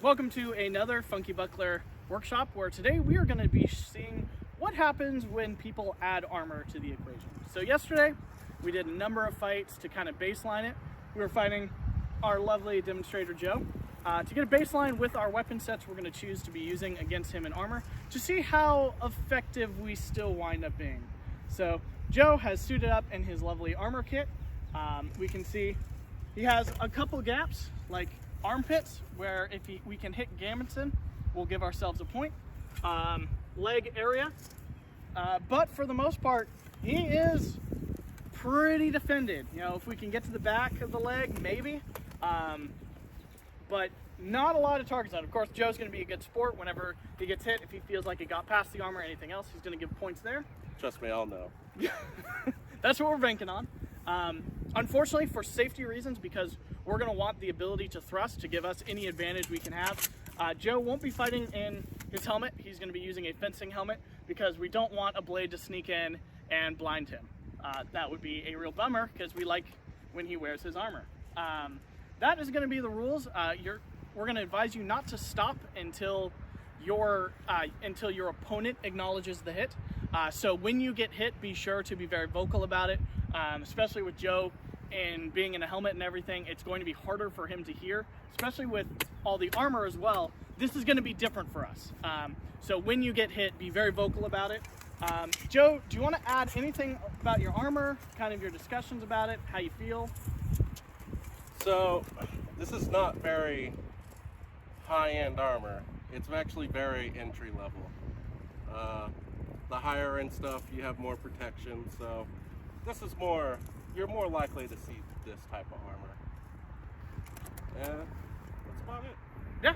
Welcome to another Funky Buckler workshop where today we are going to be seeing what happens when people add armor to the equation. So yesterday we did a number of fights to kind of baseline it. We were fighting our lovely demonstrator Joe. To get a baseline with our weapon sets we're going to choose to be using against him in armor to see how effective we still wind up being. So Joe has suited up in his lovely armor kit. We can see he has a couple gaps like armpits where if we can hit Gammonson, we'll give ourselves a point. Leg area, but for the most part, he is pretty defended. You know, if we can get to the back of the leg, maybe, but not a lot of targets out. Of course, Joe's going to be a good sport whenever he gets hit. If he feels like he got past the armor or anything else, he's going to give points there. Trust me, I'll know. That's what we're banking on. Unfortunately, for safety reasons, because we're going to want the ability to thrust to give us any advantage we can have, Joe won't be fighting in his helmet. He's going to be using a fencing helmet because we don't want a blade to sneak in and blind him. That would be a real bummer because we like when he wears his armor. That is going to be the rules. We're going to advise you not to stop until your opponent acknowledges the hit. So when you get hit, be sure to be very vocal about it, especially with Joe and being in a helmet and everything. It's going to be harder for him to hear, especially with all the armor as well. This is going to be different for us. So when you get hit, be very vocal about it. Joe, do you want to add anything about your armor, kind of your discussions about it, how you feel? So this is not very high-end armor. It's actually very entry level. The higher end stuff, you have more protection, so this is more, you're more likely to see this type of armor. And that's about it. Yeah,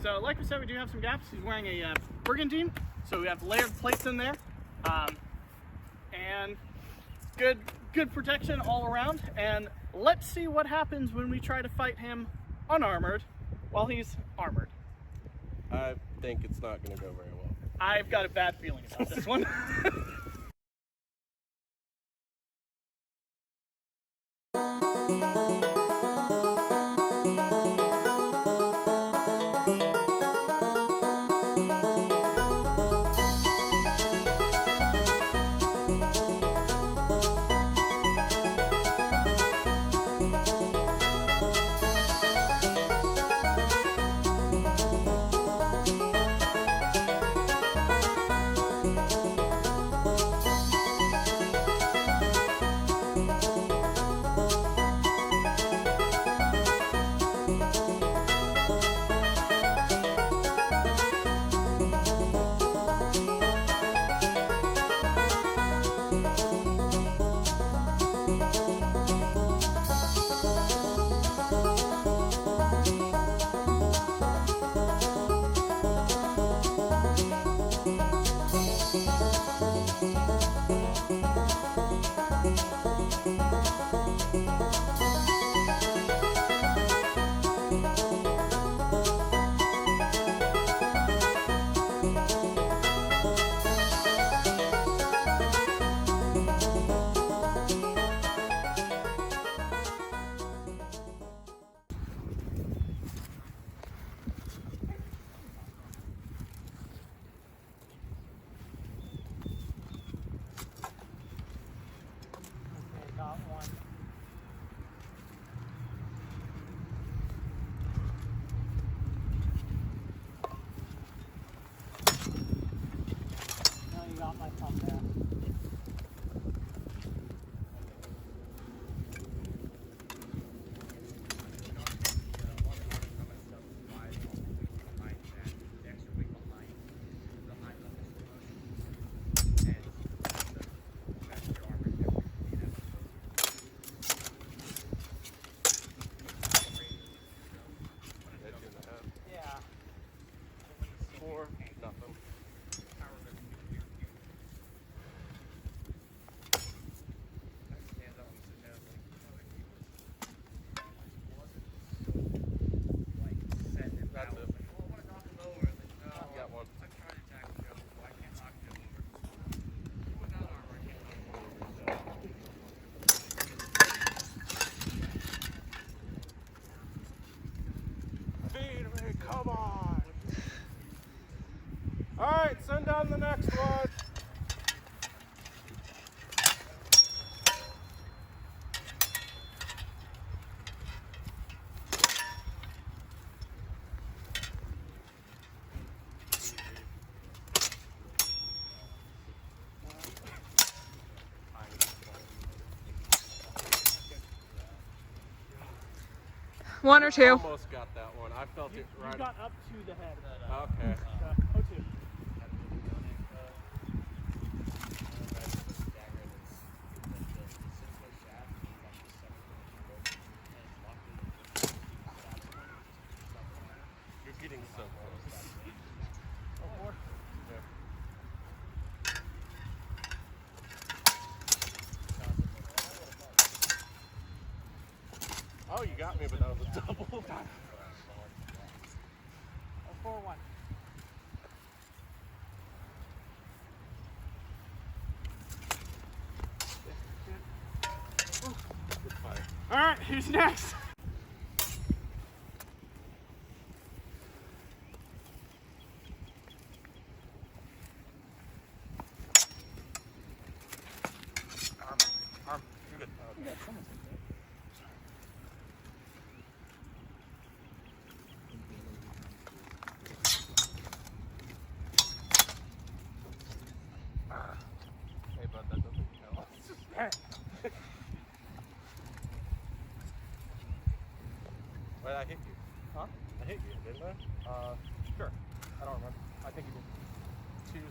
so like we said, we do have some gaps. He's wearing a brigandine, so we have layered plates in there. And good protection all around. And let's see what happens when we try to fight him unarmored while he's armored. I think it's not going to go very well. I've got a bad feeling about this one. One or two? Almost got that one. I felt it right. You got up to the head. Okay. 02. You're getting so close. Oh, you got me, but that was a double. 4-1. Good fire. All right, who's next? Arm. You're good. Okay. Hey, bud, that doesn't count. Wait, I hit you. Huh? I hit you, didn't I? Sure. I don't remember. I think you did. 2-0.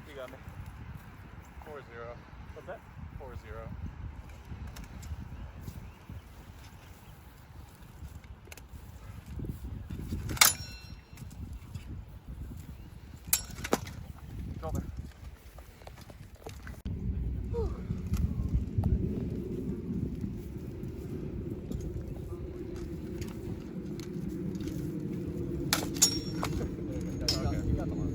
You got me. 4-0. What's that? 4-0. Shoulder. You got the one.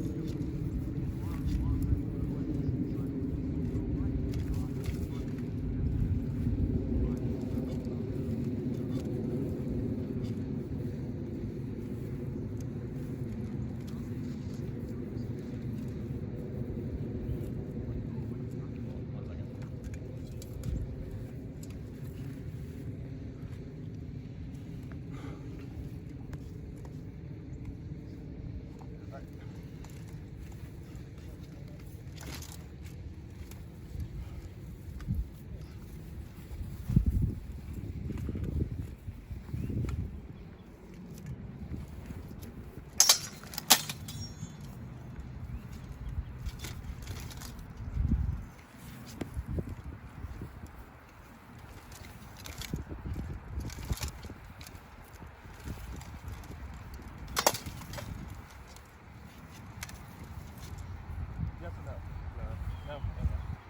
Yes or no? No. No.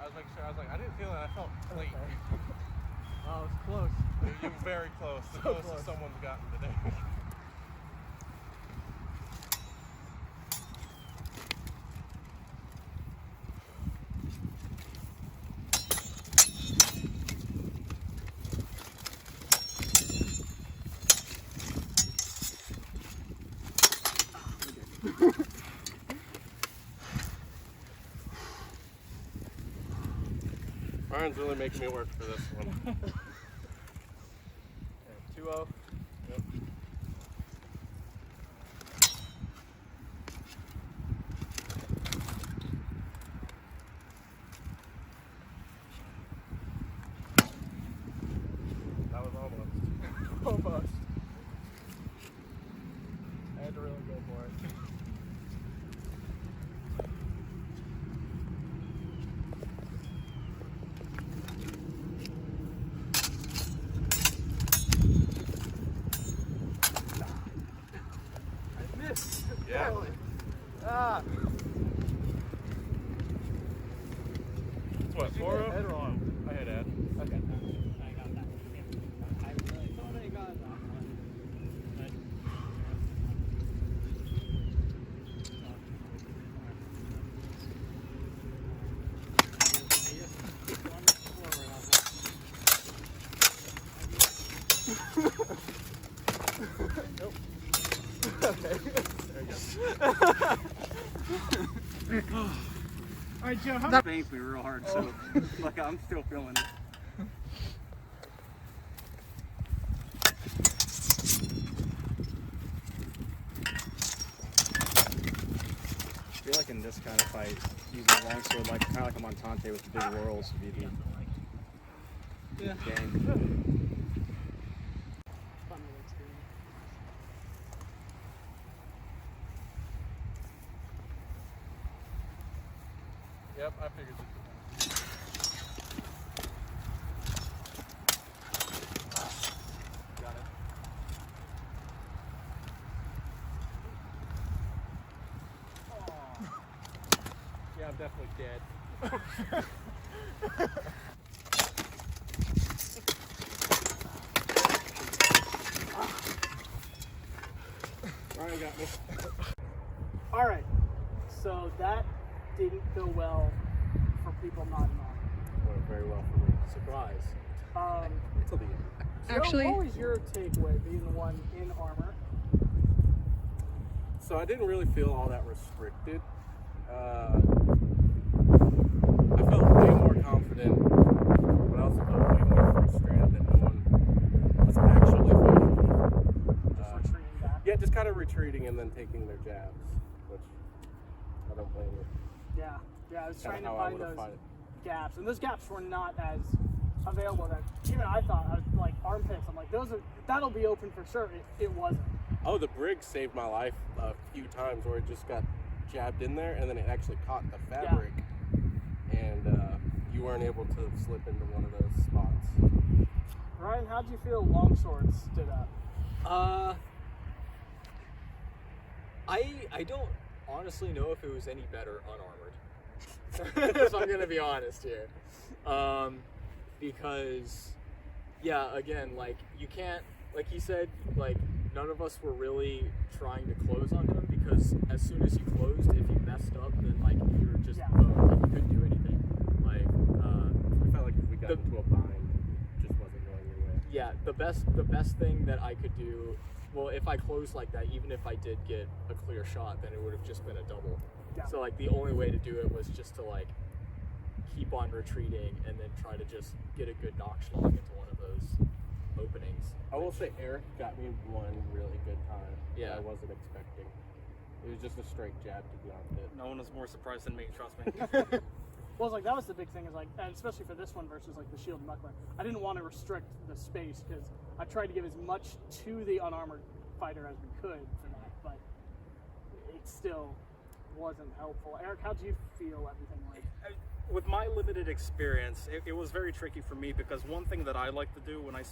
I was making sure. I was like, I didn't feel it. I felt clean. Oh, it's close. You're very close. The So closest close. someone's gotten today. Ryan's really making me work for this one. 2-0. Yep. That was almost. Almost. I had to really go for it. I missed. Yeah. Barely. Ah. It's what, Did you 4-0? hit head or arm? I hit Ed. Okay. I got that. All right, Joe. How That banged me real hard, so like I'm still feeling it. I feel like in this kind of fight, using longsword, like kind of like a montante with the big whirls, would be the game. Yep, I figured this. Got it. Yeah, I'm definitely dead. Ryan got me. All right, so that didn't go well for people not in armor. Went very well for me. Surprise. Till the end. Joe, Actually- what was your takeaway being the one in armor? So I didn't really feel all that restricted. I felt way more confident, but I also felt way more frustrated that no one was actually fighting me. Just retreating back. Yeah, just kind of retreating and then taking their jabs, which I don't blame you. Yeah, I was trying Kind to of how I find would have those fought it. gaps, and those gaps were not as available that even I thought. I was like armpits. I'm like, that'll be open for sure. It wasn't. Oh, the brig saved my life a few times where it just got jabbed in there and then it actually caught the fabric and you weren't able to slip into one of those spots. Ryan, how'd you feel Longsword stood up? I don't honestly know if it was any better unarmored. If I'm gonna be honest here, because yeah, again, like you can't, like he said, like none of us were really trying to close on him because as soon as you closed, if you messed up, then like you were just boned, like, you couldn't do anything. Like I felt like if we got into a bind, it just wasn't going your way. yeah, the best thing that I could do, well, if I closed like that, even if I did get a clear shot, then it would have just been a double. Yeah. So like the only way to do it was just to like keep on retreating and then try to just get a good knock slog into one of those openings. I will say Eric got me one really good time. Yeah. That I wasn't expecting. It was just a straight jab to beyond it. No one was more surprised than me, trust me. Well, it's like that was the big thing, is like, and especially for this one versus like the shield and buckler. I didn't want to restrict the space because I tried to give as much to the unarmored fighter as we could for that, but it still wasn't helpful. Eric, how'd you feel everything like? With my limited experience, it was very tricky for me because one thing that I like to do when I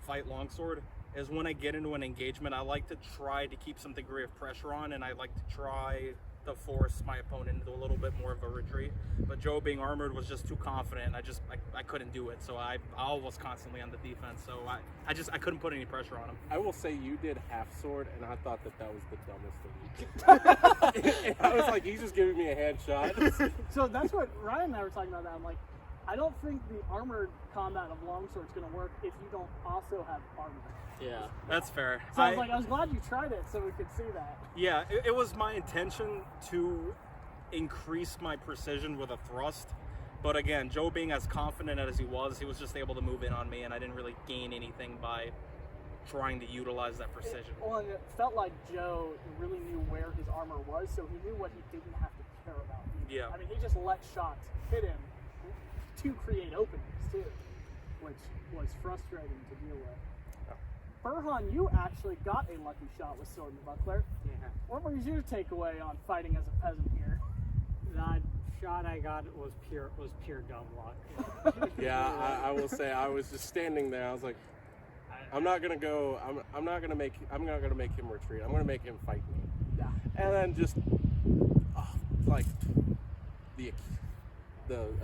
fight longsword is when I get into an engagement, I like to try to keep some degree of pressure on, and I like to try to force my opponent into a little bit more of a retreat. But Joe, being armored, was just too confident. I couldn't do it, so I was constantly on the defense. So I couldn't put any pressure on him. I will say you did half sword, and I thought that was the dumbest thing you did. I was like, he's just giving me a hand shot. So that's what Ryan and I were talking about. That I'm like, I don't think the armored combat of longsword is going to work if you don't also have armor. Yeah. That's fair. So I was glad you tried it so we could see that. Yeah, it was my intention to increase my precision with a thrust. But again, Joe being as confident as he was just able to move in on me, and I didn't really gain anything by trying to utilize that precision. Well, and it felt like Joe really knew where his armor was, so he knew what he didn't have to care about. Yeah. I mean, he just let shots hit him to create openings, too, which was frustrating to deal with. Burhan, you actually got a lucky shot with sword and buckler. Yeah. What was your takeaway on fighting as a peasant here? That shot I got was pure dumb luck. Yeah, I will say I was just standing there. I was like, I'm not gonna go. I'm not gonna make him retreat. I'm gonna make him fight me. Yeah. And then just like the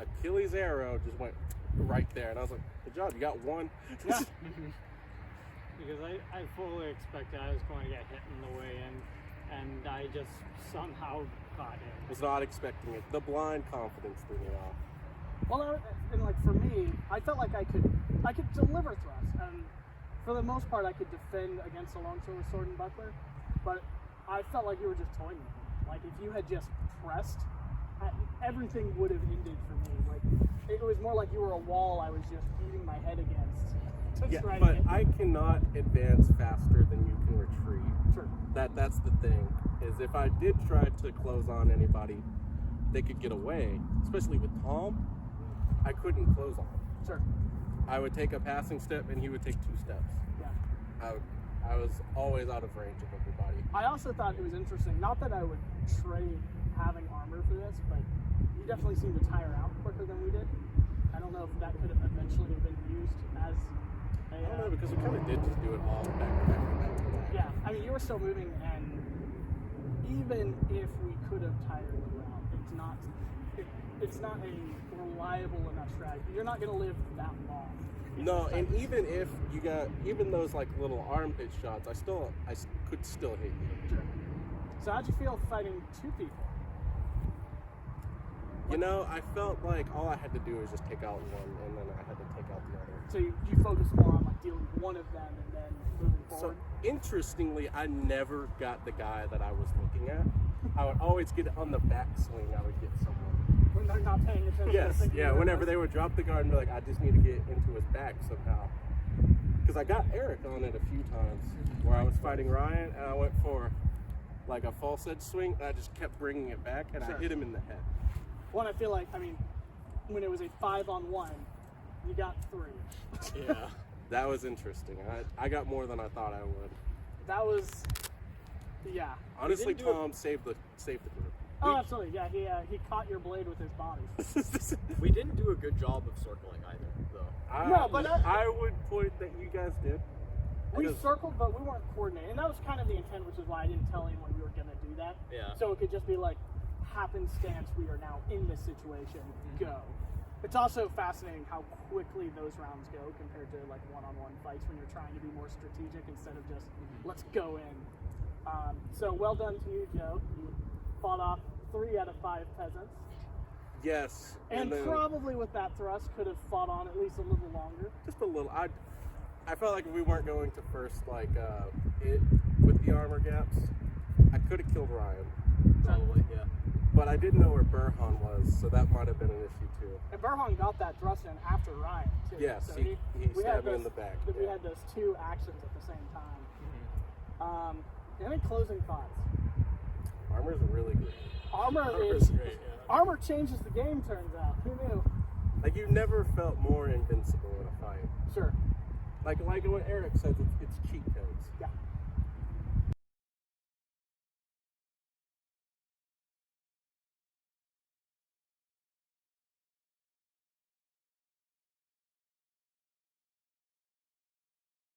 Achilles arrow just went right there, and I was like, good job, you got one. Yeah. Because I fully expected I was going to get hit in the way in, and I just somehow got him. Was not expecting it. The blind confidence threw me off. Well, and like for me, I felt like I could deliver thrusts, and for the most part, I could defend against a longsword with sword and buckler. But I felt like you were just toying with me. Like, if you had just pressed, everything would have ended for me. Like, it was more like you were a wall I was just beating my head against. Yeah, but I cannot advance faster than you can retreat. Sure. That's the thing, is if I did try to close on anybody, they could get away, especially with Tom. I couldn't close on him. Sure. I would take a passing step and he would take 2 steps. Yeah. I was always out of range of everybody. I also thought it was interesting, not that I would trade having armor for this, but you definitely seemed to tire out quicker than we did. I don't know if that could have eventually been used as a... I don't know, because we kind of did just do it all back to back to back to back. Yeah, I mean, you were still moving, and even if we could have tired you out, it's not a reliable enough strategy. You're not going to live that long. No, and even if you got even those like little armpit shots, I could still hit you. Sure. So how'd you feel fighting 2 people? You know, I felt like all I had to do was just take out one, and then I had to take out the other. So you focused more on like dealing with one of them and then moving forward? So interestingly, I never got the guy that I was looking at. I would always get on the backswing. I would get someone. When they're not paying attention. Yes, yeah. Whenever they would drop the guard and be like, I just need to get into his back somehow. Because I got Eric on it a few times where I was fighting Ryan and I went for like a false edge swing and I just kept bringing it back and Sure. I hit him in the head. One, I feel like, I mean, when it was a 5-on-1, you got 3. Yeah. That was interesting. I got more than I thought I would. That was, yeah. Honestly, didn't do Tom saved the group. Oh, absolutely. Yeah, he caught your blade with his body. We didn't do a good job of circling either, though. No, but I would point that you guys did. We Because- circled, but we weren't coordinated. And that was kind of the intent, which is why I didn't tell anyone we were going to do that. Yeah. So it could just be like, happenstance, we are now in this situation, go. It's also fascinating how quickly those rounds go compared to like one-on-one fights when you're trying to be more strategic instead of just, let's go in. So well done to you, Joe. You fought off 3 out of 5 peasants. Yes. And then probably with that thrust could have fought on at least a little longer. just a little. I felt like if we weren't going to first like it with the armor gaps, I could have killed Ryan. Probably, yeah. But I didn't know where Burhan was, so that might have been an issue too. And Burhan got that thrust in after Ryan, too. Yes, So he we had stabbed me in those- the back. We yeah. had those 2 actions at the same time. Any closing thoughts? Armor's really good. Armor Armor's is great, yeah. armor changes the game. Turns out, who knew? Like you never felt more invincible in a fight. Sure. Like what Eric says, it's cheat codes. Yeah.